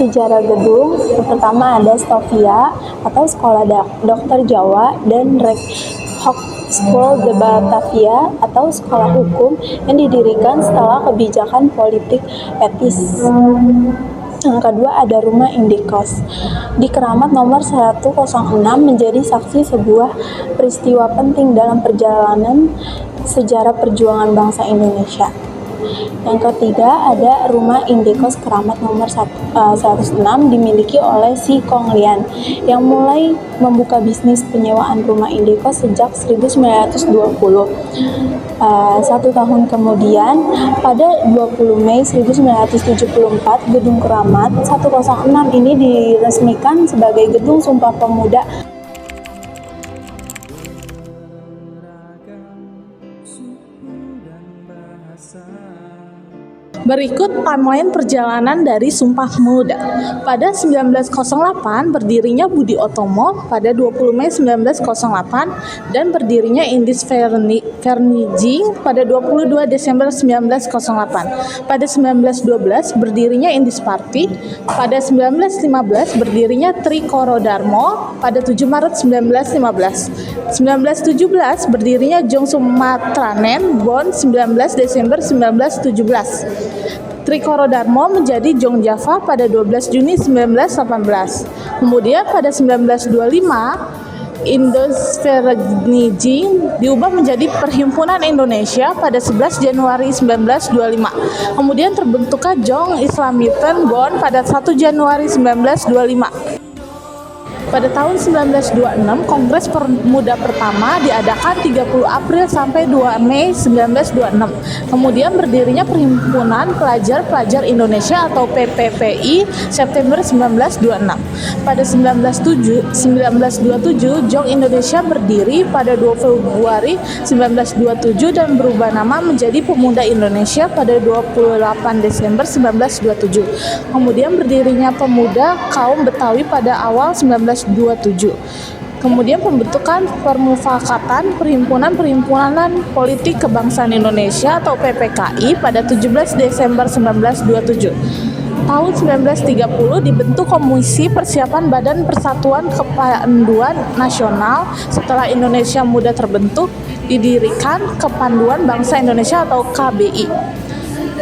Sejarah gedung, yang pertama ada Stovia atau Sekolah Dokter Jawa dan Hogeschool de Batavia atau Sekolah Hukum yang didirikan setelah kebijakan politik etis. Yang kedua ada Rumah Indikos. Di Keramat nomor 106 menjadi saksi sebuah peristiwa penting dalam perjalanan sejarah perjuangan bangsa Indonesia. Yang ketiga ada Rumah Indikos Keramat nomor 106 dimiliki oleh Si Kong Lian yang mulai membuka bisnis penyewaan rumah indikos sejak 1920. Satu tahun kemudian, pada 20 Mei 1974, Gedung Keramat 106 ini diresmikan sebagai Gedung Sumpah Pemuda. Berikut timeline perjalanan dari Sumpah Pemuda. Pada 1908 berdirinya Budi Otomo, pada 20 Mei 1908 dan berdirinya Indis Vernijing pada 22 Desember 1908. Pada 1912 berdirinya Indis Party, pada 1915 berdirinya Trikoro Darmo pada 7 Maret 1915. 1917 berdirinya Jong Sumatranen Bon 19 Desember 1917. Trikoro Darmo menjadi Jong Java pada 12 Juni 1918. Kemudian pada 1925, Indus Vernijing diubah menjadi Perhimpunan Indonesia pada 11 Januari 1925. Kemudian terbentuklah Jong Islamiten Bon pada 1 Januari 1925. Pada tahun 1926, Kongres Pemuda pertama diadakan 30 April sampai 2 Mei 1926. Kemudian berdirinya Perhimpunan Pelajar-Pelajar Indonesia atau PPPI September 1926. Pada 1927, Jong Indonesia berdiri pada 2 Februari 1927 dan berubah nama menjadi Pemuda Indonesia pada 28 Desember 1927. Kemudian berdirinya Pemuda Kaum Betawi pada awal 1927. Kemudian pembentukan Permufakatan Perhimpunan Politik Kebangsaan Indonesia atau PPKI pada 17 Desember 1927. Tahun 1930 dibentuk Komisi Persiapan Badan Persatuan Kepanduan Nasional. Setelah Indonesia Muda terbentuk, didirikan Kepanduan Bangsa Indonesia atau KBI.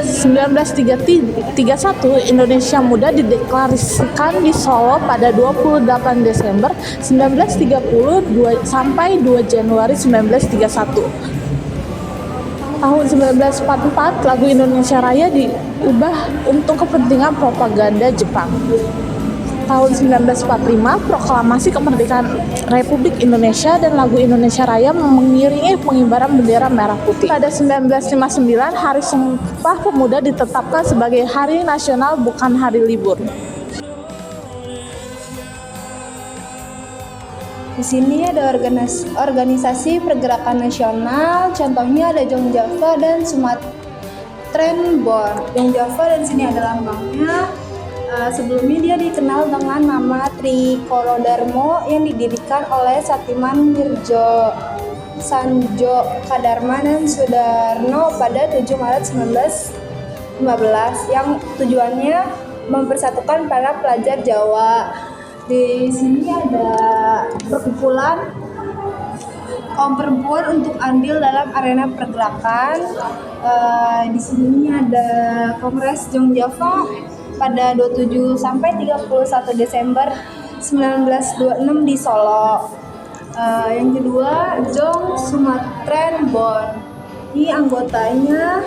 1931 Indonesia Muda dideklarasikan di Solo pada 28 Desember 1930 sampai 2 Januari 1931. Tahun 1944 lagu Indonesia Raya diubah untuk kepentingan propaganda Jepang. Tahun 1945 proklamasi kemerdekaan Republik Indonesia dan lagu Indonesia Raya mengiringi pengibaran bendera merah putih. Pada 1959 Hari Sumpah Pemuda ditetapkan sebagai hari nasional bukan hari libur. Di sini ada organisasi pergerakan nasional, contohnya ada Jong Java dan Sumatran Bon. Jong Java dan sini ada lambangnya. Sebelumnya dia dikenal dengan nama Trikoro Darmo yang didirikan oleh Satiman Mirjo Sanjo Kadarma dan Sudarno pada 7 Maret 1915 yang tujuannya mempersatukan para pelajar Jawa. Di sini ada perkumpulan kaum perempuan untuk andil dalam arena pergerakan. Di sini ada Kongres Jong Java pada 27 sampai 31 Desember 1926 di Solo. Yang kedua, Jong Sumatran Bon. Ini anggotanya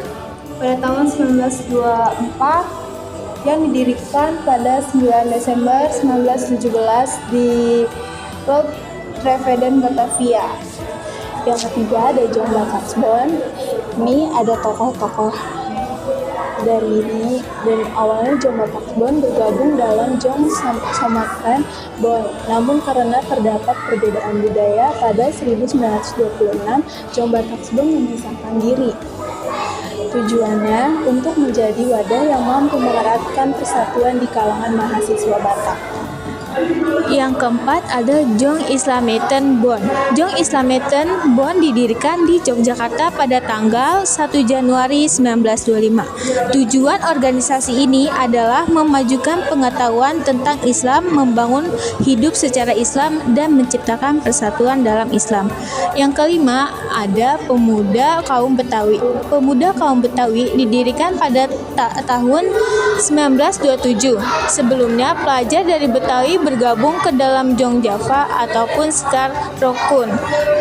pada tahun 1924 yang didirikan pada 9 Desember 1917 di Laut Treveden, Batavia. Yang ketiga ada Jong Batavia. Ini ada tokoh-tokoh dari ini, dan awalnya Jong Batavia bergabung dalam Jong Sumatran Bon. Namun karena terdapat perbedaan budaya, pada 1926 Jong Batavia memisahkan diri. Tujuannya untuk menjadi wadah yang mampu mengeratkan persatuan di kalangan mahasiswa Batak. Yang keempat ada Jong Islametten Bond. Jong Islametten Bond didirikan di Yogyakarta pada tanggal 1 Januari 1925. Tujuan organisasi ini adalah memajukan pengetahuan tentang Islam, membangun hidup secara Islam, dan menciptakan persatuan dalam Islam. Yang kelima ada Pemuda Kaum Betawi. Pemuda Kaum Betawi didirikan pada tahun 1927. Sebelumnya pelajar dari Betawi bergabung ke dalam Jong Java ataupun Sekar Rukun.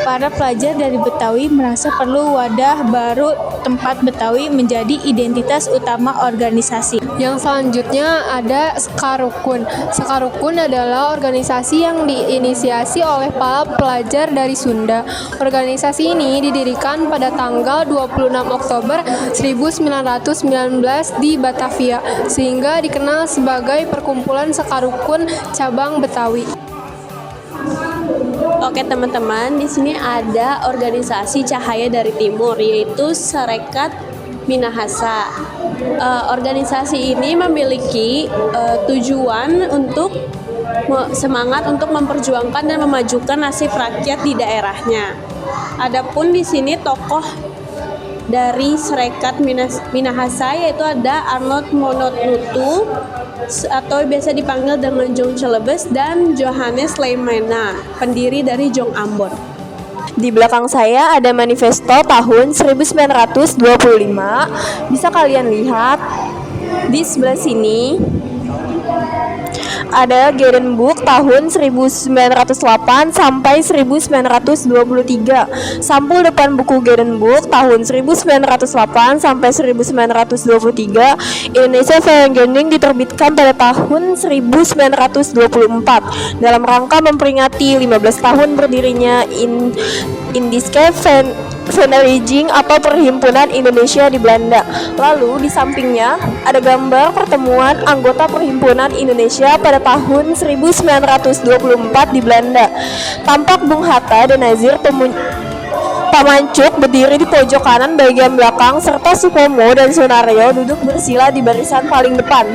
Para pelajar dari Betawi merasa perlu wadah baru tempat Betawi menjadi identitas utama organisasi. Yang selanjutnya ada Sekarukun. Sekarukun adalah organisasi yang diinisiasi oleh para pelajar dari Sunda. Organisasi ini didirikan pada tanggal 26 Oktober 1919 di Batavia, sehingga dikenal sebagai Perkumpulan Sekarukun Cabang Betawi. Oke teman-teman, di sini ada organisasi Cahaya dari Timur, yaitu Sarekat Minahasa. Organisasi ini memiliki tujuan untuk semangat untuk memperjuangkan dan memajukan nasib rakyat di daerahnya. Adapun di sini tokoh dari Sarekat Minahasa yaitu ada Arnold Monotnutu atau biasa dipanggil dengan Jong Celebes, dan Johannes Leimena, pendiri dari Jong Ambon. Di belakang saya ada manifesto tahun 1925. Bisa kalian lihat di sebelah sini ada Gedenboek tahun 1908 sampai 1923. Sampul depan buku Gedenboek tahun 1908 sampai 1923. Indonesia Vergenning diterbitkan pada tahun 1924 dalam rangka memperingati 15 tahun berdirinya Indiske Vereniging atau Perhimpunan Indonesia di Belanda. Lalu di sampingnya ada gambar pertemuan anggota Perhimpunan Indonesia pada tahun 1924 di Belanda. Tampak Bung Hatta dan Nazir Pamancuk berdiri di pojok kanan bagian belakang, serta Supomo dan Sunario duduk bersila di barisan paling depan.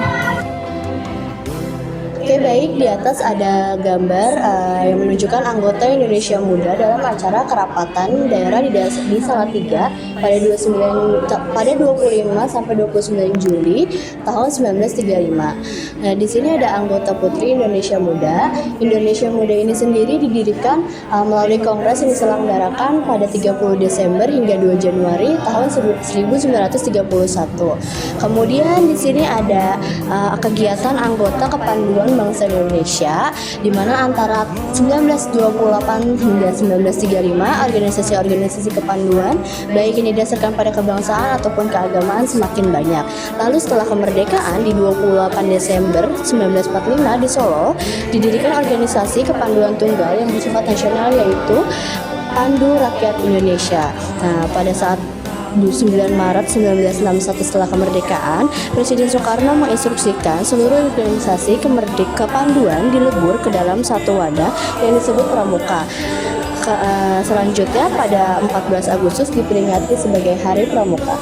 Oke, baik, di atas ada gambar yang menunjukkan anggota Indonesia Muda dalam acara kerapatan daerah di Salatiga pada 25 sampai 29 Juli tahun 1935. Nah, di sini ada anggota Putri Indonesia Muda. Indonesia Muda ini sendiri didirikan melalui kongres yang diselenggarakan pada 30 Desember hingga 2 Januari tahun 1931. Kemudian di sini ada kegiatan anggota kepanduan bangsa Indonesia, di mana antara 1928 hingga 1935 organisasi-organisasi kepanduan baik ini didasarkan pada kebangsaan ataupun keagamaan semakin banyak. Lalu setelah kemerdekaan di 28 Desember 1945 di Solo didirikan organisasi kepanduan tunggal yang bersifat nasional, yaitu Pandu Rakyat Indonesia. Nah, pada saat 9 Maret 1961 setelah kemerdekaan, Presiden Soekarno menginstruksikan seluruh organisasi kepanduan dilebur ke dalam satu wadah yang disebut Pramuka. Selanjutnya pada 14 Agustus diperingati sebagai Hari Pramuka.